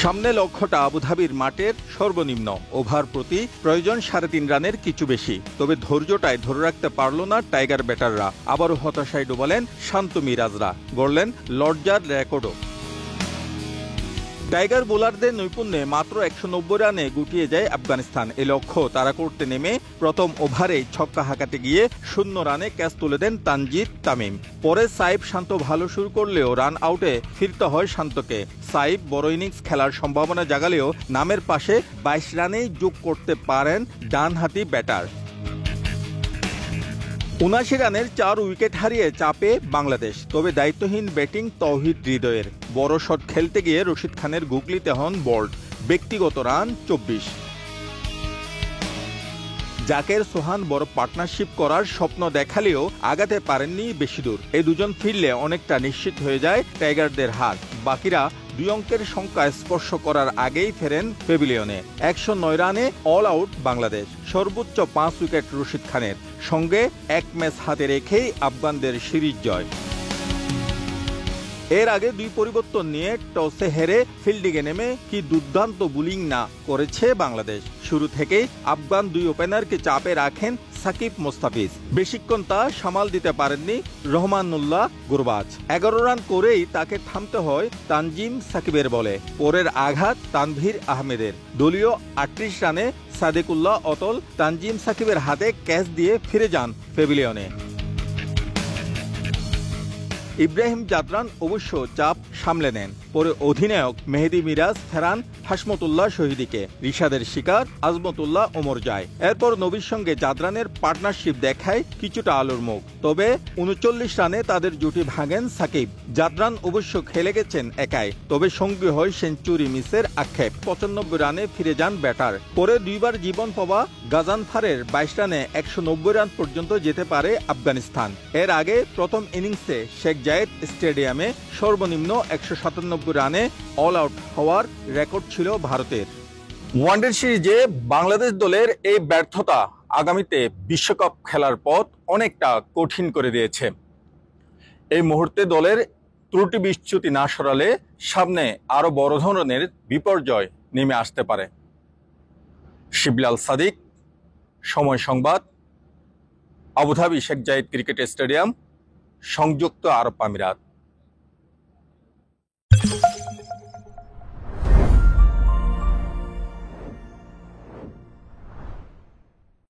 সামনে লক্ষ্যটা আবুধাবির মাঠের সর্বনিম্ন ওভার প্রতি প্রয়োজন ৩.৫ রানের কিছু বেশি। তবে ধৈর্যটাই ধরে রাখতে পারল না টাইগার ব্যাটাররা। আবারও হতাশায় ডুবালেন শান্ত মিরাজরা, গড়লেন লজ্জার রেকর্ডও। টাইগার বোলারদের নৈপুণ্যে মাত্র ১৯০ রানে গুটিয়ে যায় আফগানিস্তান। এ লক্ষ্য তারা করতে নেমে প্রথম ওভারেই ছক্কা হাঁকাতে গিয়ে ০ রানে ক্যাচ তুলে দেন তানজিদ তামিম। পরে সাইফ শান্ত ভালো শুরু করলেও রান আউটে ফিরতে হয় শান্তকে। সাইফ বড় ইনিংস খেলার সম্ভাবনা জাগালেও নামের পাশে ২২ রানেই যোগ করতে পারেন ডানহাতি ব্যাটার। ৭৯ রানের ৪ উইকেট হারিয়ে চাপে বাংলাদেশ। তবে দায়িত্বহীন ব্যাটিং তৌহিদ হৃদয়ের। বড় শট খেলতে গিয়ে রশিদ খানের গুগলিতে হন বোল্ড। ব্যক্তিগত রান ২৪। জাকের সোহান বড় পার্টনারশিপ করার স্বপ্ন দেখালেও আগাতে পারেননি বেশি দূর। এই দুজন ফিরলে অনেকটা নিশ্চিত হয়ে যায় টাইগারদের হার। বাকিরা ২ অঙ্কের সংখ্যা স্পর্শ করার আগেই ফেরেন প্যাভিলিয়নে। ১০৯ রানে অল আউট বাংলাদেশ। সর্বোচ্চ ৫ উইকেট রশিদ খানের। সঙ্গে ১ ম্যাচ হাতে রেখেই আফগানদের সিরিজ জয়। এর আগে ২ পরিবর্তন নিয়ে টসে হেরে ফিল্ডিংয়ে নেমে কি দুর্দান্ত বোলিং না করেছে বাংলাদেশ। শুরু থেকেই আফগান ২ ওপেনারকে চাপে রাখেন সাকিব মোস্তাফিজ। বেশিক্ষণ তা সামাল দিতে পারেননি রহমানুল্লাহ গুরবাজ। ১১ রান করেই তাকে থামতে হয় তানজিম সাকিবের বলে। পরের আঘাত তানভীর আহমেদের। দলীয় ৩৮ রানে সাদেকুল্লাহ অতল তানজিম সাকিবের হাতে ক্যাচ দিয়ে ফিরে যান প্যাভিলিয়নে। ইব্রাহিম জাদরান অবশ্য চাপ সামলে নেন। পরে অধিনায়ক মেহেদী মিরাজ ফেরান হাসমতুল্লাহ শহীদীকে। রিশাদের শিকার আজমতুল্লাহ ওমর যায়। এরপর নবীর সঙ্গে জাদরানের পার্টনারশিপ দেখায় কিছুটা আলোর মুখ। তবে ৩৯ রানে তাদের জুটি ভাঙেন সাকিব। জাদরান অবশ্য খেলে গেছেন একাই। তবে সঙ্গী হয় সেঞ্চুরি মিসের আক্ষেপ। ৯৫ রানে ফিরে যান ব্যাটার। পরে ২ বার জীবন পাওয়া গাজানফারের ২২ রানে ১৯০ রান পর্যন্ত যেতে পারে আফগানিস্তান। এর আগে প্রথম ইনিংসে শেখ জায়েদ স্টেডিয়ামে সর্বনিম্ন ১৯৭ রানে অল আউট হওয়ার রেকর্ড ছিল ভারতের। ওয়ানডে সিরিজে বাংলাদেশ দলের এই ব্যর্থতা আগামীতে বিশ্বকাপ খেলার পথ অনেকটা কঠিন করে দিয়েছে। এই মুহূর্তে দলের ত্রুটি বিচ্যুতি না সরালে সামনে আরো বড় ধরনের বিপর্যয় নেমে আসতে পারে। শিবলাল সাদিক, সময় সংবাদ, আবুধাবি শেখ জায়েদ ক্রিকেট স্টেডিয়াম, সংযুক্ত আরব আমিরাত।